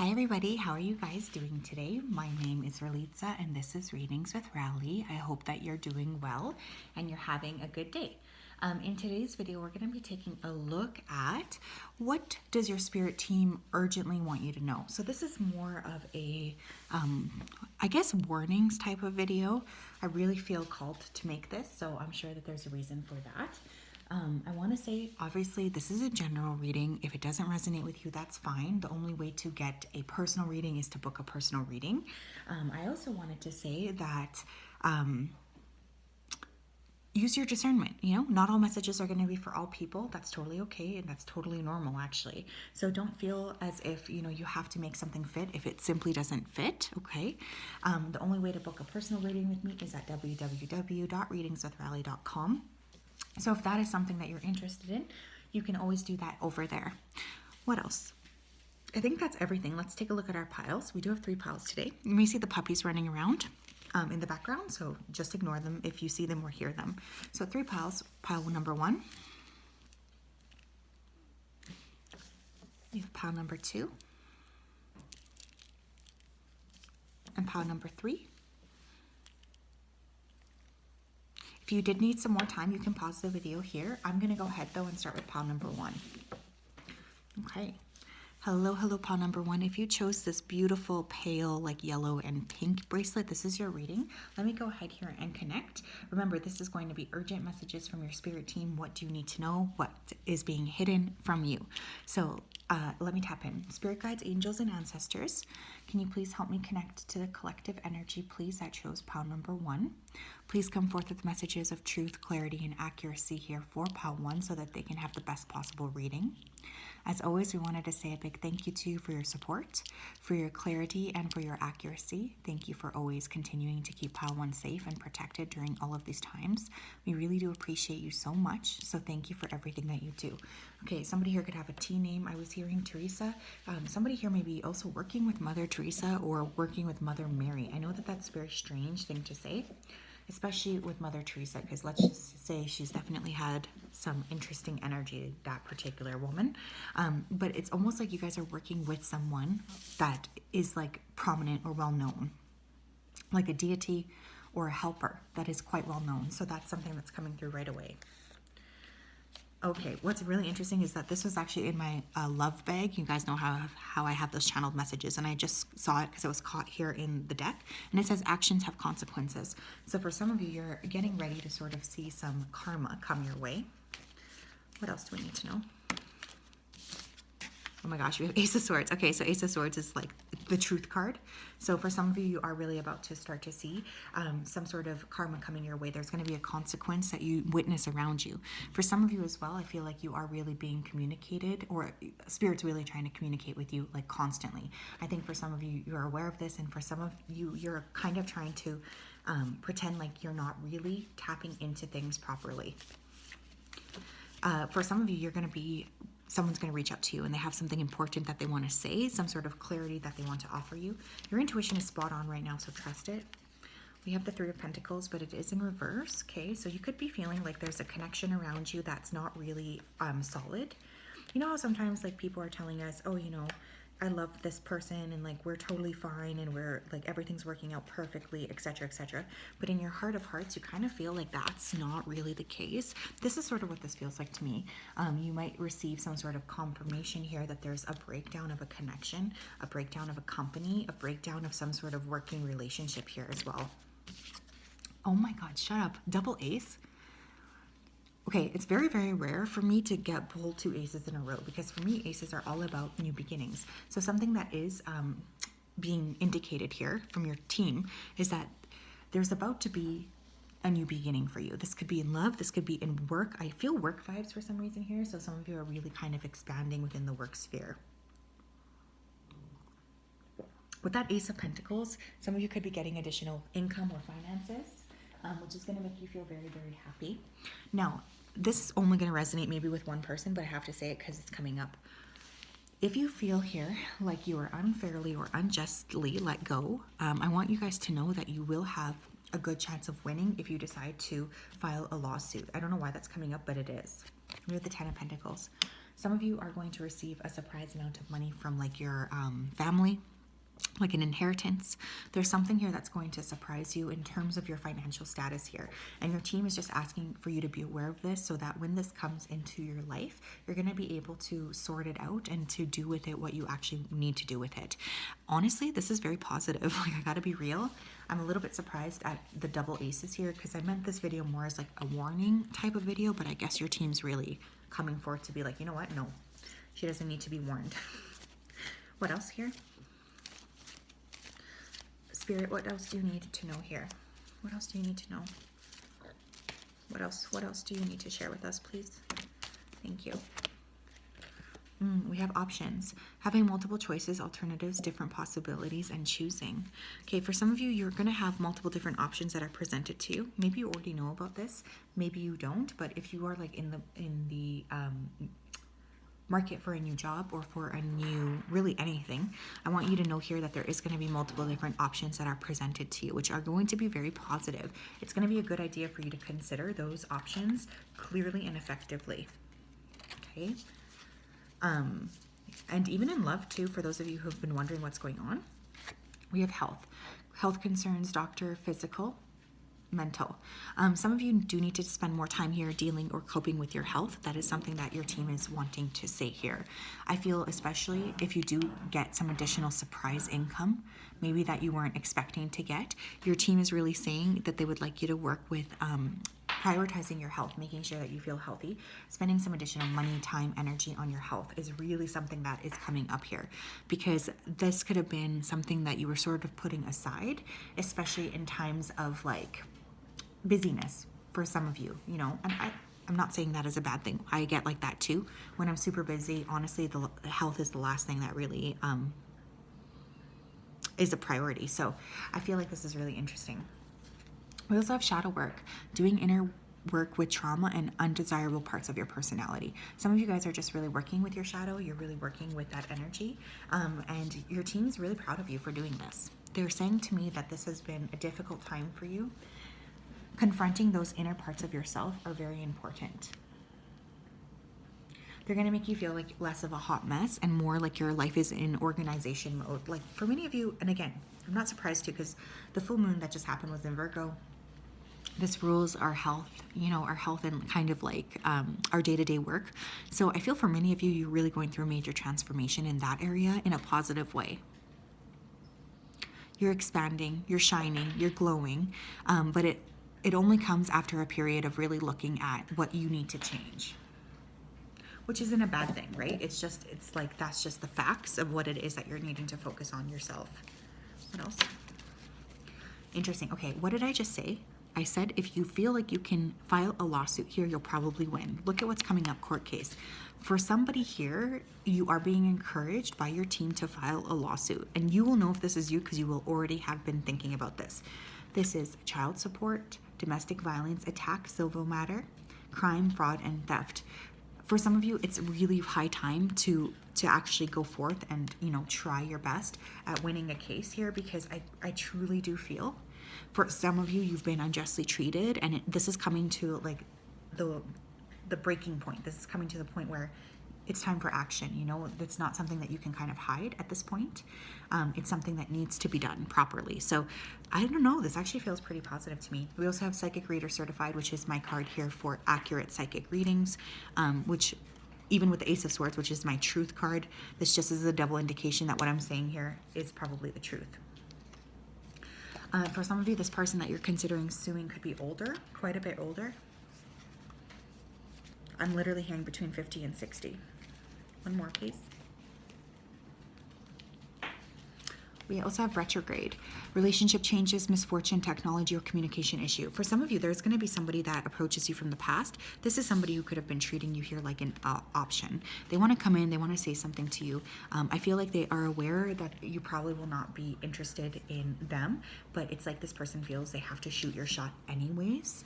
Hi everybody, how are you guys doing today? My name is Ralitza and this is Readings with Rally. I hope that you're doing well and you're having a good day. In today's video, we're going to be taking a look at what does your spirit team urgently want you to know. So this is more of a, I guess, warnings type of video. I really feel called to make this, so I'm sure that there's a reason for that. I want to say, obviously, this is a general reading. If it doesn't resonate with you, that's fine. The only way to get a personal reading is to book a personal reading. I also wanted to say that use your discernment. You know, not all messages are going to be for all people. That's totally okay, and that's totally normal, actually. So don't feel as if, you know, you have to make something fit if it simply doesn't fit, okay? The only way to book a personal reading with me is at www.readingswithrally.com. So if that is something that you're interested in, you can always do that over there. What else? I think that's everything. Let's take a look at our piles. We do have 3 piles today. You may see the puppies running around in the background, so just ignore them if you see them or hear them. So 3 piles. Pile number 1. We have pile number 2. And pile number 3. If you did need some more time, you can pause the video here. I'm going to go ahead, though, and start with pile number 1. Okay. Hello, pile number 1. If you chose this beautiful pale, like yellow and pink bracelet, this is your reading. Let me go ahead here and connect. Remember, this is going to be urgent messages from your spirit team. What do you need to know? What is being hidden from you? So let me tap in. Spirit guides, angels, and ancestors, can you please help me connect to the collective energy, please, that chose pile number 1. Please come forth with messages of truth, clarity, and accuracy here for pile 1 so that they can have the best possible reading. As always, we wanted to say a big thank you to you for your support, for your clarity, and for your accuracy. Thank you for always continuing to keep pile 1 safe and protected during all of these times. We really do appreciate you so much, so thank you for everything that you do. Okay, somebody here could have a T name. I was hearing Teresa. Somebody here may be also working with Mother Teresa or working with Mother Mary. I know that that's a very strange thing to say, especially with Mother Teresa, because let's just say she's definitely had some interesting energy, that particular woman. But it's almost like you guys are working with someone that is like prominent or well known, like a deity or a helper that is quite well known. So that's something that's coming through right away. Okay, what's really interesting is that this was actually in my love bag. You guys know how I have those channeled messages, and I just saw it because it was caught here in the deck, and it says actions have consequences. So for some of you, you're getting ready to sort of see some karma come your way. What else do we need to know? Oh my gosh, we have Ace of Swords. Okay, so Ace of Swords is like the truth card. So for some of you, you are really about to start to see some sort of karma coming your way. There's going to be a consequence that you witness around you. For some of you as well, I feel like you are really being communicated, or Spirit's really trying to communicate with you like constantly. I think for some of you, you're aware of this, and for some of you, you're kind of trying to pretend like you're not really tapping into things properly. For some of you, you're going to be someone's going to reach out to you and they have something important that they want to say, some sort of clarity that they want to offer you. Your intuition is spot on right now, so trust it. We have the 3 of Pentacles, but it is in reverse, okay? So you could be feeling like there's a connection around you that's not really solid. You know how sometimes like people are telling us, oh, you know, I love this person and like we're totally fine and we're like everything's working out perfectly, etc., etc. But in your heart of hearts, you kind of feel like that's not really the case. This is sort of what this feels like to me. You might receive some sort of confirmation here that there's a breakdown of a connection, a breakdown of a company, a breakdown of some sort of working relationship here as well. Oh my God, shut up. Double ace. Okay, it's very, very rare for me to get pulled 2 aces in a row, because for me, aces are all about new beginnings. So something that is being indicated here from your team is that there's about to be a new beginning for you. This could be in love, this could be in work. I feel work vibes for some reason here, so some of you are really kind of expanding within the work sphere. With that Ace of Pentacles, some of you could be getting additional income or finances, which is going to make you feel very, very happy. Now, this is only going to resonate maybe with one person, but I have to say it because it's coming up. If you feel here like you are unfairly or unjustly let go, I want you guys to know that you will have a good chance of winning if you decide to file a lawsuit. I don't know why that's coming up, but it is. We have the 10 of Pentacles. Some of you are going to receive a surprise amount of money from like your family, like an inheritance. There's something here that's going to surprise you in terms of your financial status here. And your team is just asking for you to be aware of this so that when this comes into your life, you're going to be able to sort it out and to do with it what you actually need to do with it. Honestly, this is very positive. Like, I got to be real. I'm a little bit surprised at the double aces here because I meant this video more as like a warning type of video, but I guess your team's really coming forth to be like, you know what? No, she doesn't need to be warned. What else here? Spirit, what else do you need to know here? What else do you need to know? What else do you need to share with us, please? Thank you. We have options. Having multiple choices, alternatives, different possibilities, and choosing. Okay, for some of you, you're going to have multiple different options that are presented to you. Maybe you already know about this. Maybe you don't. But if you are like in the market for a new job or for a new, really anything, I want you to know here that there is going to be multiple different options that are presented to you, which are going to be very positive. It's going to be a good idea for you to consider those options clearly and effectively. Okay. And even in love too, for those of you who have been wondering what's going on, we have health concerns, doctor, physical, mental. Some of you do need to spend more time here dealing or coping with your health. That is something that your team is wanting to say here. I feel especially if you do get some additional surprise income, maybe that you weren't expecting to get, your team is really saying that they would like you to work with prioritizing your health, making sure that you feel healthy. Spending some additional money, time, energy on your health is really something that is coming up here, because this could have been something that you were sort of putting aside, especially in times of like busyness for some of you, you know, and I'm not saying that is a bad thing. I get like that too. When I'm super busy, honestly, the health is the last thing that really is a priority. So I feel like this is really interesting. We also have shadow work, doing inner work with trauma and undesirable parts of your personality. Some of you guys are just really working with your shadow. You're really working with that energy. And your team is really proud of you for doing this. They're saying to me that this has been a difficult time for you. Confronting those inner parts of yourself are very important. They're going to make you feel like less of a hot mess and more like your life is in organization mode. Like for many of you, and again, I'm not surprised too, because the full moon that just happened was in Virgo. This rules our health, you know, our health and kind of like our day-to-day work. So I feel for many of you, you're really going through a major transformation in that area in a positive way. You're expanding, you're shining, you're glowing, but it only comes after a period of really looking at what you need to change, which isn't a bad thing, right? It's like, that's just the facts of what it is that you're needing to focus on yourself. What else? Interesting. Okay, what did I just say? I said if you feel like you can file a lawsuit here, you'll probably win. Look at what's coming up, court case. For somebody here, you are being encouraged by your team to file a lawsuit. And you will know if this is you because you will already have been thinking about this. This is child support, domestic violence, attack, civil matter, crime, fraud, and theft. For some of you, it's really high time to actually go forth and, you know, try your best at winning a case here, because I truly do feel for some of you, you've been unjustly treated, and this is coming to like the breaking point. This is coming to the point where it's time for action. You know, it's not something that you can kind of hide at this point. It's something that needs to be done properly. So I don't know, this actually feels pretty positive to me. We also have Psychic Reader Certified, which is my card here for accurate psychic readings, which even with the Ace of Swords, which is my truth card, this just is a double indication that what I'm saying here is probably the truth. For some of you, this person that you're considering suing could be older, quite a bit older. I'm literally hearing between 50 and 60. One more, please. We also have retrograde, relationship changes, misfortune, technology, or communication issue. For some of you, there's going to be somebody that approaches you from the past. This is somebody who could have been treating you here like an option. They want to come in, they want to say something to you. I feel like they are aware that you probably will not be interested in them, but it's like this person feels they have to shoot your shot anyways.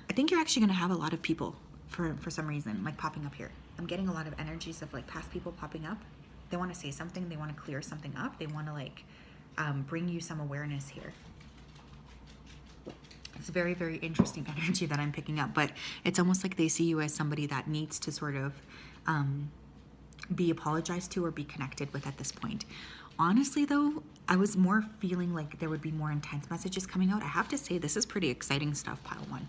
I think you're actually going to have a lot of people for some reason, like popping up here. I'm getting a lot of energies of like past people popping up. They want to say something. They want to clear something up. They want to like bring you some awareness here. It's very, very interesting energy that I'm picking up, but it's almost like they see you as somebody that needs to sort of be apologized to or be connected with at this point. Honestly, though, I was more feeling like there would be more intense messages coming out. I have to say, this is pretty exciting stuff, pile one.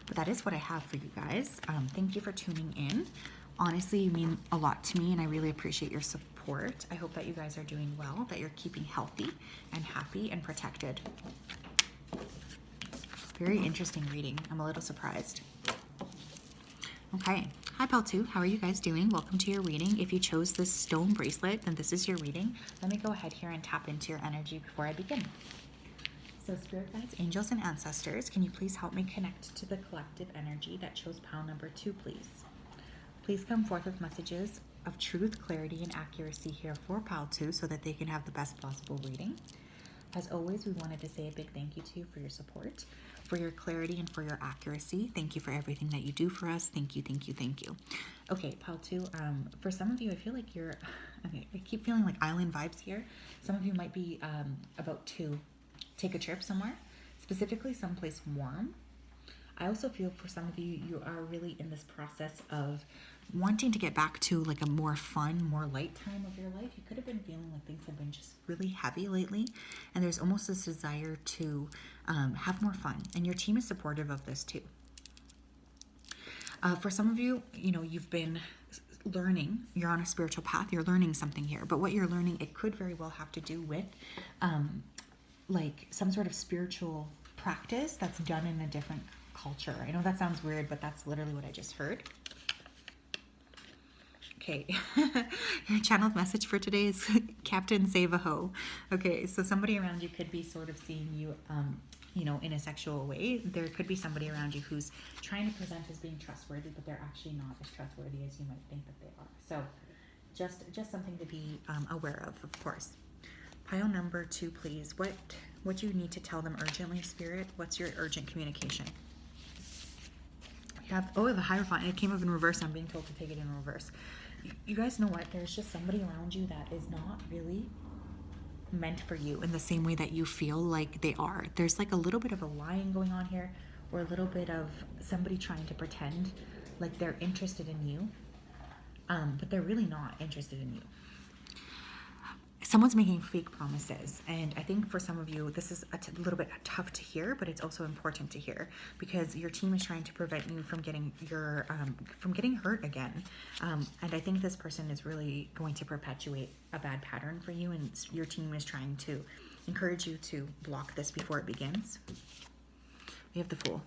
But that is what I have for you guys. Thank you for tuning in. Honestly, you mean a lot to me, and I really appreciate your support. I hope that you guys are doing well, that you're keeping healthy and happy and protected. Very interesting reading. I'm a little surprised. Okay. Hi, Pal 2. How are you guys doing? Welcome to your reading. If you chose this stone bracelet, then this is your reading. Let me go ahead here and tap into your energy before I begin. So spirit guides, angels, and ancestors, can you please help me connect to the collective energy that chose pile number 2, please? Please come forth with messages of truth, clarity, and accuracy here for pile 2 so that they can have the best possible reading. As always, we wanted to say a big thank you to you for your support, for your clarity, and for your accuracy. Thank you for everything that you do for us. Thank you, thank you, thank you. Okay, pile 2, for some of you, I feel like you're, okay, I keep feeling like island vibes here. Some of you might be about to take a trip somewhere, specifically someplace warm. I also feel for some of you, you are really in this process of wanting to get back to like a more fun, more light time of your life. You could have been feeling like things have been just really heavy lately, and there's almost this desire to have more fun, and your team is supportive of this too. For some of you, you know, you've been learning, you're on a spiritual path, you're learning something here, but what you're learning, it could very well have to do with like some sort of spiritual practice that's done in a different culture. I know that sounds weird, but that's literally what I just heard. Okay, your channeled message for today is Captain Save a Ho. Okay, so somebody around you could be sort of seeing you, you know, in a sexual way. There could be somebody around you who's trying to present as being trustworthy, but they're actually not as trustworthy as you might think that they are. So just something to be aware of course. Pile number 2, please. What do you need to tell them urgently, Spirit? What's your urgent communication? We have, oh, the Hierophant. It came up in reverse. I'm being told to take it in reverse. You guys know what? There's just somebody around you that is not really meant for you in the same way that you feel like they are. There's like a little bit of a lying going on here, or a little bit of somebody trying to pretend like they're interested in you, but they're really not interested in you. Someone's making fake promises, and I think for some of you this is a little bit tough to hear, but it's also important to hear because your team is trying to prevent you from getting your from getting hurt again, and I think this person is really going to perpetuate a bad pattern for you, and your team is trying to encourage you to block this before it begins. We have the Fool.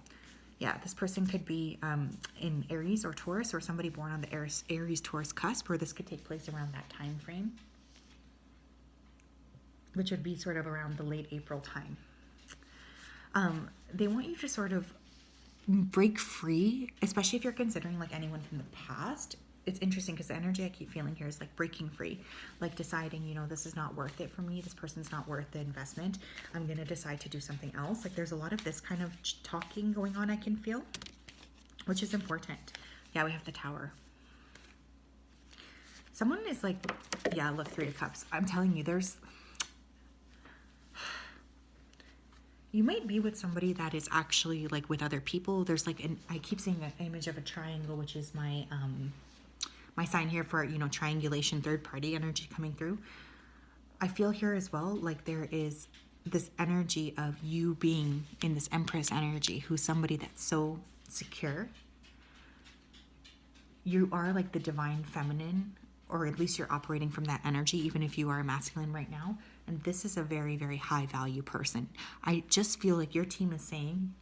Yeah, this person could be in Aries or Taurus, or somebody born on the Aries-Taurus cusp, where this could take place around that time frame, which would be sort of around the late April time. They want you to sort of break free, especially if you're considering like anyone from the past. It's interesting because the energy I keep feeling here is like breaking free, like deciding, you know, this is not worth it for me. This person's not worth the investment. I'm going to decide to do something else. Like there's a lot of this kind of talking going on, I can feel, which is important. Yeah, we have the Tower. Someone is like, yeah, look, 3 of Cups. I'm telling you, you might be with somebody that is actually like with other people. There's like I keep seeing an image of a triangle, which is my my sign here for, you know, triangulation, third party energy coming through. I feel here as well like there is this energy of you being in this Empress energy, who's somebody that's so secure. You are like the divine feminine, or at least you're operating from that energy, even if you are a masculine right now. And this is a very, very high value person. I just feel like your team is saying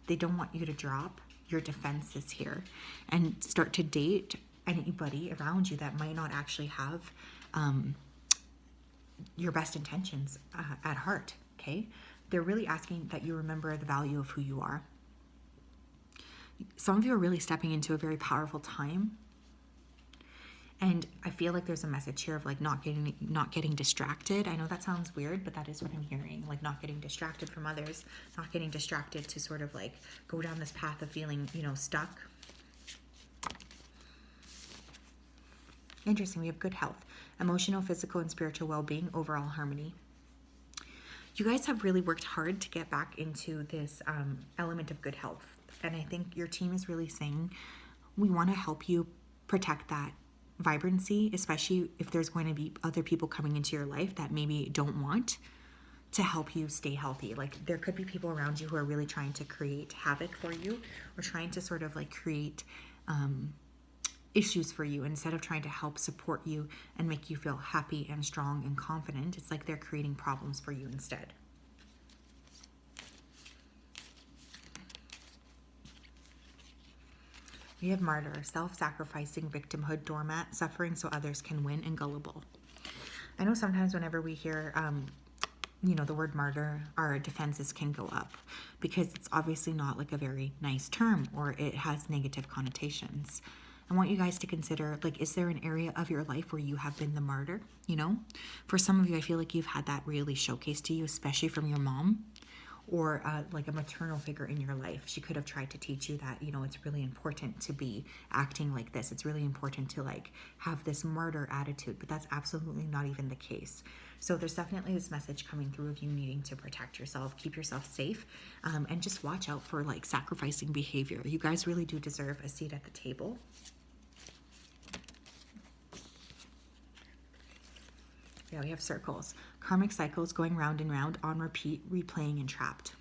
they don't want you to drop your defenses here and start to date anybody around you that might not actually have your best intentions at heart, okay? They're really asking that you remember the value of who you are. Some of you are really stepping into a very powerful time. And I feel like there's a message here of like not getting distracted. I know that sounds weird, but that is what I'm hearing. Like not getting distracted from others, not getting distracted to sort of like go down this path of feeling, you know, stuck. Interesting. We have good health, emotional, physical, and spiritual well-being, overall harmony. You guys have really worked hard to get back into this element of good health. And I think your team is really saying, we want to help you protect that vibrancy, especially if there's going to be other people coming into your life that maybe don't want to help you stay healthy. Like there could be people around you who are really trying to create havoc for you, or trying to sort of like create issues for you instead of trying to help support you and make you feel happy and strong and confident. It's like they're creating problems for you instead. We have martyr, self-sacrificing, victimhood, doormat, suffering so others can win, and gullible. I know sometimes whenever we hear, you know, the word martyr, our defenses can go up because it's obviously not like a very nice term, or it has negative connotations. I want you guys to consider, like, is there an area of your life where you have been the martyr? You know, for some of you, I feel like you've had that really showcased to you, especially from your mom, or like a maternal figure in your life. She could have tried to teach you that, you know, it's really important to be acting like this. It's really important to like have this martyr attitude, but that's absolutely not even the case. So there's definitely this message coming through of you needing to protect yourself, keep yourself safe, and just watch out for like sacrificing behavior. You guys really do deserve a seat at the table. Yeah, we have circles. Karmic cycles going round and round, on repeat, replaying, and trapped.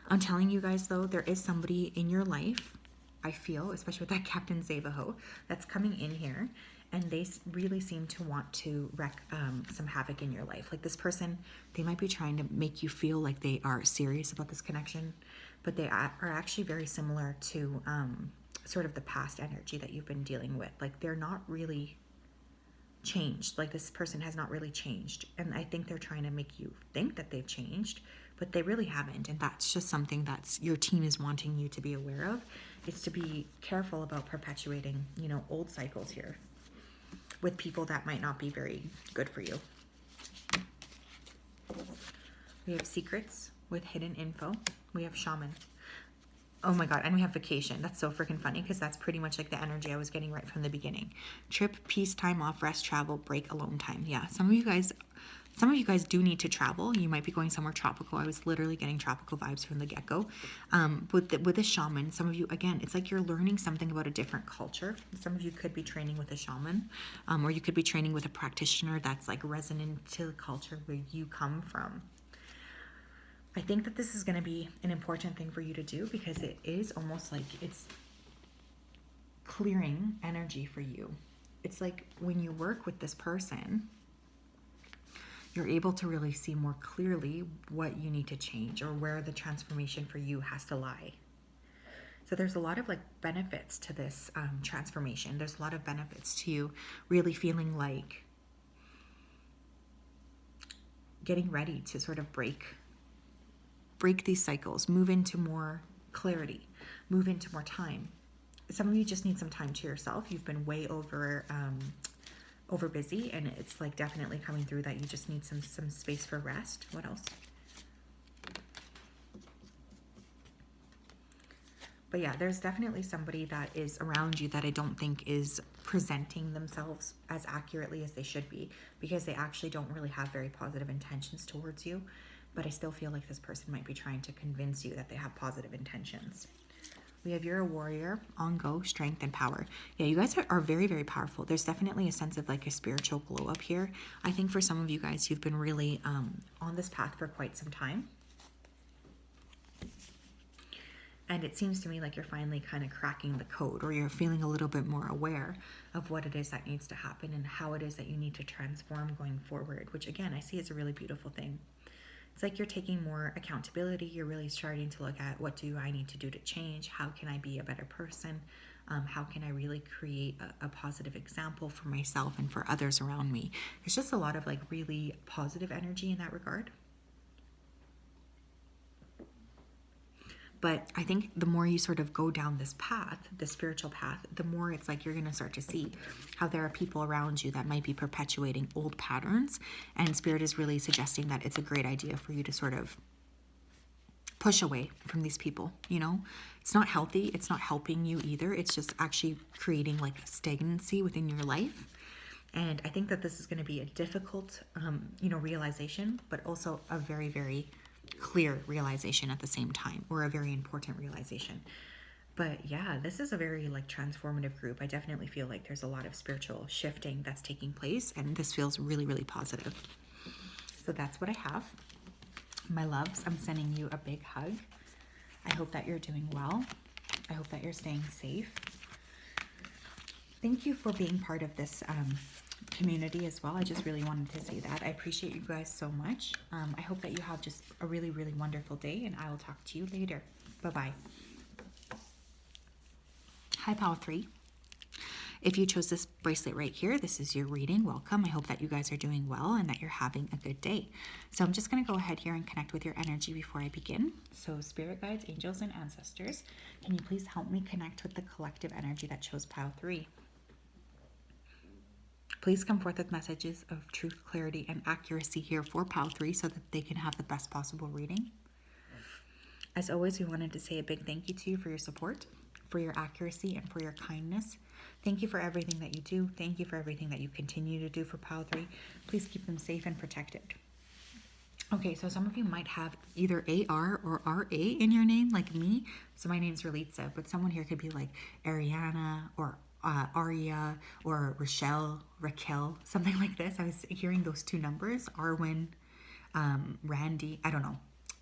I'm telling you guys, though, there is somebody in your life, I feel, especially with that Captain Savaho, that's coming in here, and they really seem to want to wreak some havoc in your life. Like this person, they might be trying to make you feel like they are serious about this connection, but they are actually very similar to sort of the past energy that you've been dealing with. Like they're not really changed. Like this person has not really changed, and I think they're trying to make you think that they've changed, but they really haven't. And that's just something that's your team is wanting you to be aware of, is to be careful about perpetuating, you know, old cycles here with people that might not be very good for you. We have secrets with hidden info. We have shaman. Oh my God, and we have vacation. That's so freaking funny because that's pretty much like the energy I was getting right from the beginning. Trip, peace, time off, rest, travel, break, alone time. Yeah, some of you guys do need to travel. You might be going somewhere tropical. I was literally getting tropical vibes from the get-go. With a shaman, some of you, again, it's like you're learning something about a different culture. Some of you could be training with a shaman, or you could be training with a practitioner that's like resonant to the culture where you come from. I think that this is going to be an important thing for you to do because it is almost like it's clearing energy for you. It's like when you work with this person, you're able to really see more clearly what you need to change or where the transformation for you has to lie. So there's a lot of like benefits to this transformation. There's a lot of benefits to you really feeling like getting ready to sort of break these cycles, move into more clarity, move into more time. Some of you just need some time to yourself. You've been way over busy, and it's like definitely coming through that you just need some space for rest. What else? But yeah, there's definitely somebody that is around you that I don't think is presenting themselves as accurately as they should be, because they actually don't really have very positive intentions towards you. But I still feel like this person might be trying to convince you that they have positive intentions. We have you're a warrior, on go, strength, and power. Yeah, you guys are very, very powerful. There's definitely a sense of like a spiritual glow up here. I think for some of you guys, you've been really on this path for quite some time. And it seems to me like you're finally kind of cracking the code, or you're feeling a little bit more aware of what it is that needs to happen and how it is that you need to transform going forward, which again, I see as a really beautiful thing. It's like you're taking more accountability. You're really starting to look at, what do I need to do to change? How can I be a better person? How can I really create a positive example for myself and for others around me? There's just a lot of like really positive energy in that regard. But I think the more you sort of go down this path, the spiritual path, the more it's like you're going to start to see how there are people around you that might be perpetuating old patterns. And Spirit is really suggesting that it's a great idea for you to sort of push away from these people, you know? It's not healthy. It's not helping you either. It's just actually creating like stagnancy within your life. And I think that this is going to be a difficult, realization, but also a very, very clear realization at the same time, or a very important realization. But yeah, this is a very like transformative group. I definitely feel like there's a lot of spiritual shifting that's taking place, and this feels really, really positive. So that's what I have. My loves, I'm sending you a big hug. I hope that you're doing well. I hope that you're staying safe. Thank you for being part of this community as well. I just really wanted to say that. I appreciate you guys so much. I hope that you have just a really, really wonderful day, and I will talk to you later. Bye-bye. Hi, Power 3. If you chose this bracelet right here, this is your reading. Welcome. I hope that you guys are doing well and that you're having a good day. So I'm just going to go ahead here and connect with your energy before I begin. So spirit guides, angels, and ancestors, can you please help me connect with the collective energy that chose Pile 3? Please come forth with messages of truth, clarity, and accuracy here for Pile 3 so that they can have the best possible reading. As always, we wanted to say a big thank you to you for your support, for your accuracy, and for your kindness. Thank you for everything that you do. Thank you for everything that you continue to do for Pile 3. Please keep them safe and protected. Okay, so some of you might have either AR or RA in your name, like me. So my name's Ralitza, but someone here could be like Ariana or Aria or Raquel, something like this. I was hearing those two numbers, Arwin, Randy, I don't know.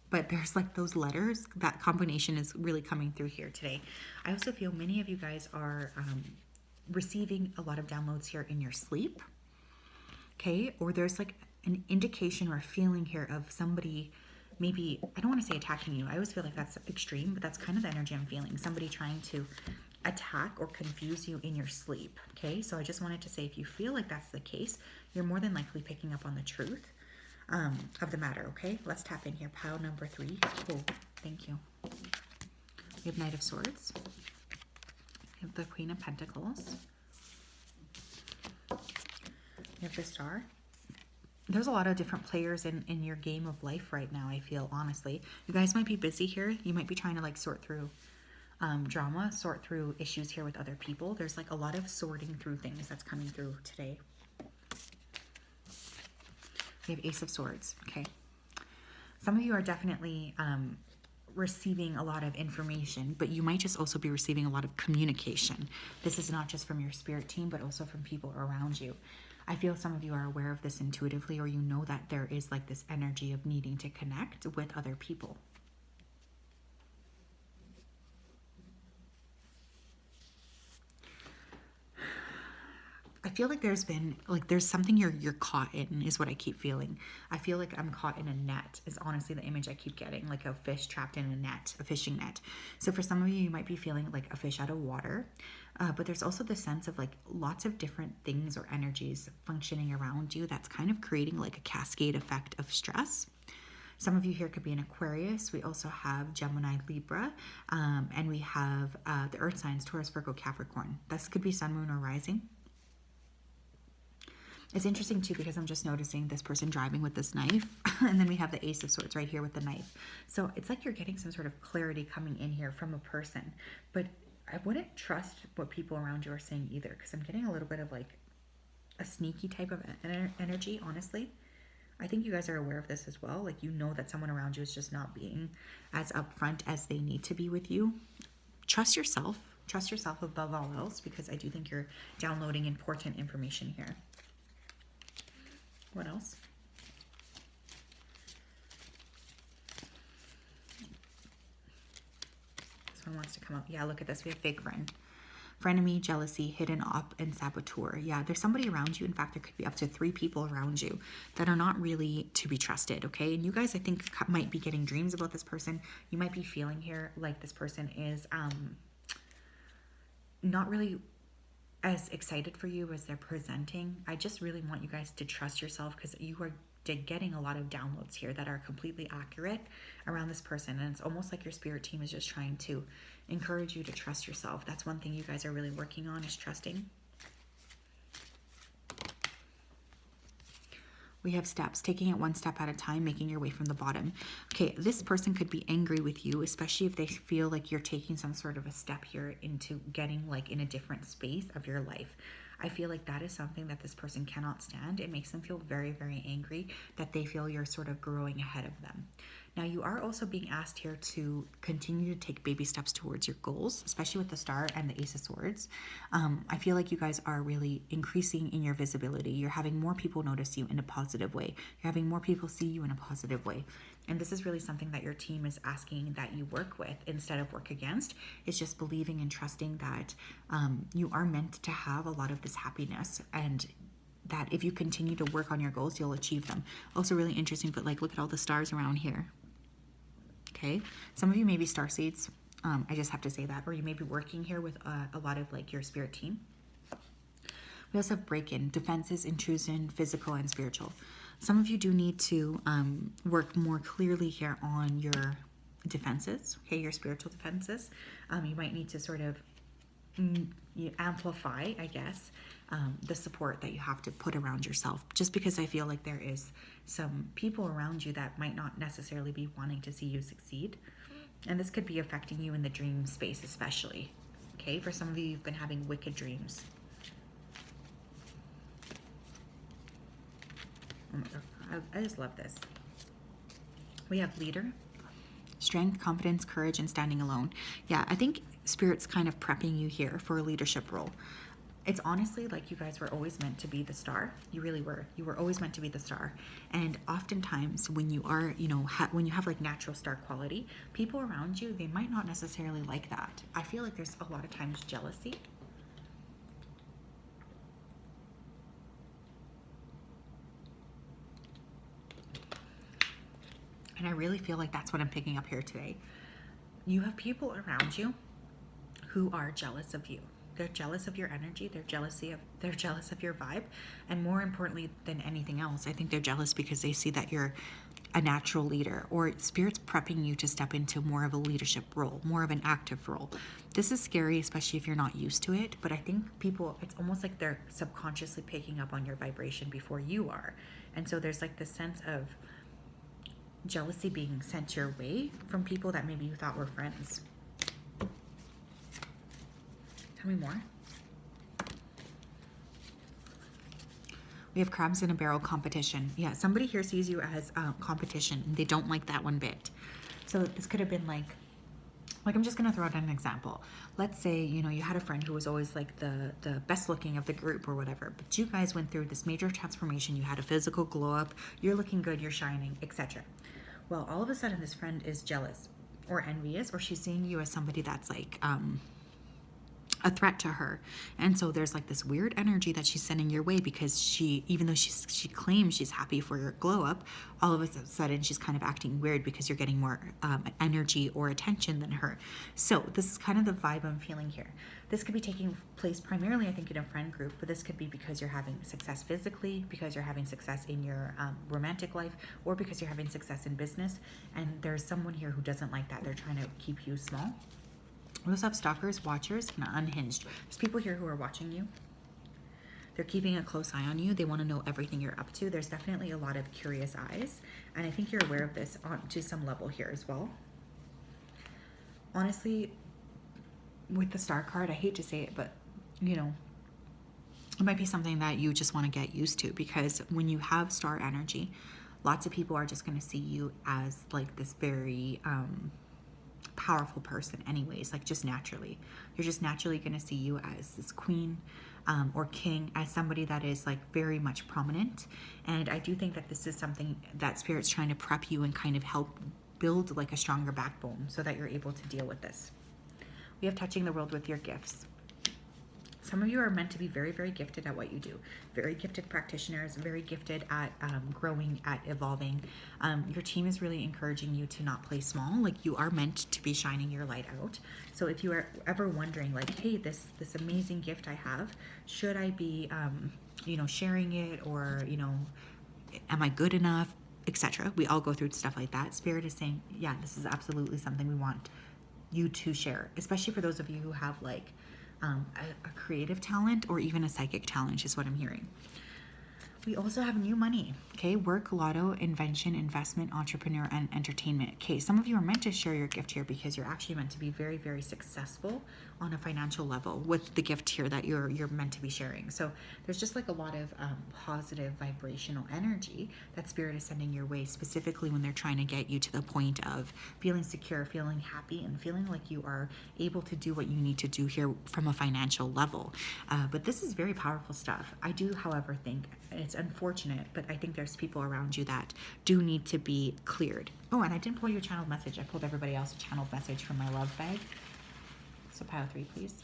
But there's like those letters, that combination is really coming through here today. I also feel many of you guys are receiving a lot of downloads here in your sleep. Okay, or there's like an indication or a feeling here of somebody, maybe, I don't want to say attacking you. I always feel like that's extreme, but that's kind of the energy I'm feeling. Somebody trying to attack or confuse you in your sleep. Okay, so I just wanted to say, if you feel like that's the case, you're more than likely picking up on the truth of the matter. Okay, let's tap in here. Pile number 3. Oh, thank you. We have Knight of Swords. We have the Queen of Pentacles. We have the Star. There's a lot of different players in your game of life right now, I feel, honestly. You guys might be busy here. You might be trying to like sort through drama, sort through issues here with other people. There's like a lot of sorting through things that's coming through today. We have Ace of Swords. Okay. Some of you are definitely receiving a lot of information, but you might just also be receiving a lot of communication. This is not just from your spirit team, but also from people around you. I feel some of you are aware of this intuitively, or you know that there is like this energy of needing to connect with other people. I feel like there's something you're caught in, is what I keep feeling. I feel like I'm caught in a net is honestly the image I keep getting, like a fish trapped in a net, a fishing net. So for some of you, you might be feeling like a fish out of water, but there's also the sense of like lots of different things or energies functioning around you that's kind of creating like a cascade effect of stress. Some of you here could be an Aquarius. We also have Gemini, Libra, and we have the earth signs, Taurus, Virgo, Capricorn. This could be sun, moon, or rising. It's interesting too, because I'm just noticing this person driving with this knife, and then we have the Ace of Swords right here with the knife. So it's like you're getting some sort of clarity coming in here from a person, but I wouldn't trust what people around you are saying either, because I'm getting a little bit of like a sneaky type of energy, honestly. I think you guys are aware of this as well. Like, you know that someone around you is just not being as upfront as they need to be with you. Trust yourself. Trust yourself above all else, because I do think you're downloading important information here. What else? This one wants to come up. Yeah, look at this. We have fake friend. Frenemy, jealousy, hidden op, and saboteur. Yeah, there's somebody around you. In fact, there could be up to 3 people around you that are not really to be trusted, okay? And you guys, I think, might be getting dreams about this person. You might be feeling here like this person is not really as excited for you as they're presenting. I just really want you guys to trust yourself, because you are getting a lot of downloads here that are completely accurate around this person, and it's almost like your spirit team is just trying to encourage you to trust yourself. That's one thing you guys are really working on, is trusting. We have steps, taking it one step at a time, making your way from the bottom. Okay, this person could be angry with you, especially if they feel like you're taking some sort of a step here into getting like in a different space of your life. I feel like that is something that this person cannot stand. It makes them feel very, very angry that they feel you're sort of growing ahead of them. Now, you are also being asked here to continue to take baby steps towards your goals, especially with the Star and the Ace of Swords. I feel like you guys are really increasing in your visibility. You're having more people notice you in a positive way. You're having more people see you in a positive way. And this is really something that your team is asking that you work with instead of work against. It's just believing and trusting that you are meant to have a lot of this happiness, and that if you continue to work on your goals, you'll achieve them. Also really interesting, but like, look at all the stars around here. Okay, some of you may be star seeds. I just have to say that, or you may be working here with a lot of like your spirit team. We also have break-in, defenses, intrusion, physical, and spiritual. Some of you do need to work more clearly here on your defenses, okay, your spiritual defenses. You might need to sort of amplify, I guess, the support that you have to put around yourself, just because I feel like there is some people around you that might not necessarily be wanting to see you succeed. And this could be affecting you in the dream space especially. Okay, for some of you, you've been having wicked dreams. Oh my God, I just love this. We have leader, strength, confidence, courage, and standing alone. Yeah, I think Spirit's kind of prepping you here for a leadership role. It's honestly like you guys were always meant to be the star. You really were. You were always meant to be the star. And oftentimes when you are, you know, when you have like natural star quality, people around you, they might not necessarily like that. I feel like there's a lot of times jealousy. And I really feel like that's what I'm picking up here today. You have people around you who are jealous of you. They're jealous of your energy. They're jealous of your vibe. And more importantly than anything else, I think they're jealous because they see that you're a natural leader, or Spirit's prepping you to step into more of a leadership role, more of an active role. This is scary, especially if you're not used to it. But I think people, it's almost like they're subconsciously picking up on your vibration before you are. And so there's like this sense of jealousy being sent your way from people that maybe you thought were friends. Tell me more. We have crabs in a barrel competition. Yeah, somebody here sees you as competition, and they don't like that one bit. So this could have been like I'm just gonna throw out an example. Let's say, you know, you had a friend who was always like the best looking of the group or whatever, but you guys went through this major transformation. You had a physical glow up, you're looking good, you're shining, etc. Well, all of a sudden this friend is jealous or envious, or she's seeing you as somebody that's like a threat to her. And so there's like this weird energy that she's sending your way, because she, even though she claims she's happy for your glow up, all of a sudden she's kind of acting weird because you're getting more energy or attention than her. So this is kind of the vibe I'm feeling here. This could be taking place primarily, I think, in a friend group, but this could be because you're having success physically, because you're having success in your romantic life, or because you're having success in business. And there's someone here who doesn't like that. They're trying to keep you small. We also have stalkers, watchers, and unhinged. There's people here who are watching you. They're keeping a close eye on you. They want to know everything you're up to. There's definitely a lot of curious eyes. And I think you're aware of this to some level here as well. Honestly, with the star card, I hate to say it, but, you know, it might be something that you just want to get used to, because when you have star energy, lots of people are just going to see you as like this very powerful person anyways, like just naturally. You're just naturally going to see you as this queen or king, as somebody that is like very much prominent. And I do think that this is something that Spirit's trying to prep you and kind of help build like a stronger backbone so that you're able to deal with this. We have touching the world with your gifts. Some of you are meant to be very, very gifted at what you do. Very gifted practitioners, very gifted at growing, at evolving. Your team is really encouraging you to not play small. Like, you are meant to be shining your light out. So if you are ever wondering, like, hey, this amazing gift I have, should I be, you know, sharing it, or, you know, am I good enough, etc. We all go through stuff like that. Spirit is saying, yeah, this is absolutely something we want you to share, especially for those of you who have like a creative talent or even a psychic talent, is what I'm hearing. We also have new money, okay? Work, lotto, invention, investment, entrepreneur, and entertainment. Okay, some of you are meant to share your gift here because you're actually meant to be very, very successful on a financial level with the gift here that you're meant to be sharing. So there's just like a lot of positive vibrational energy that Spirit is sending your way, specifically when they're trying to get you to the point of feeling secure, feeling happy, and feeling like you are able to do what you need to do here from a financial level. But this is very powerful stuff. I do, however, think it's unfortunate, but I think there's people around you that do need to be cleared. Oh, and I didn't pull your channeled message. I pulled everybody else a channeled message from my love bag. So pile 3, please.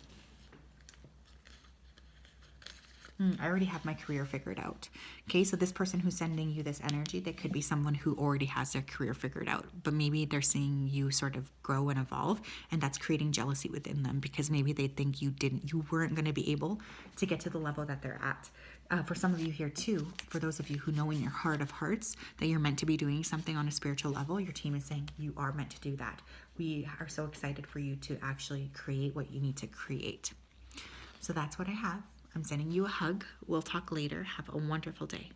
I already have my career figured out. Okay, so this person who's sending you this energy, they could be someone who already has their career figured out, but maybe they're seeing you sort of grow and evolve, and that's creating jealousy within them because maybe they think you weren't going to be able to get to the level that they're at. For some of you here too, for those of you who know in your heart of hearts that you're meant to be doing something on a spiritual level, your team is saying you are meant to do that. We are so excited for you to actually create what you need to create. So that's what I have. I'm sending you a hug. We'll talk later. Have a wonderful day.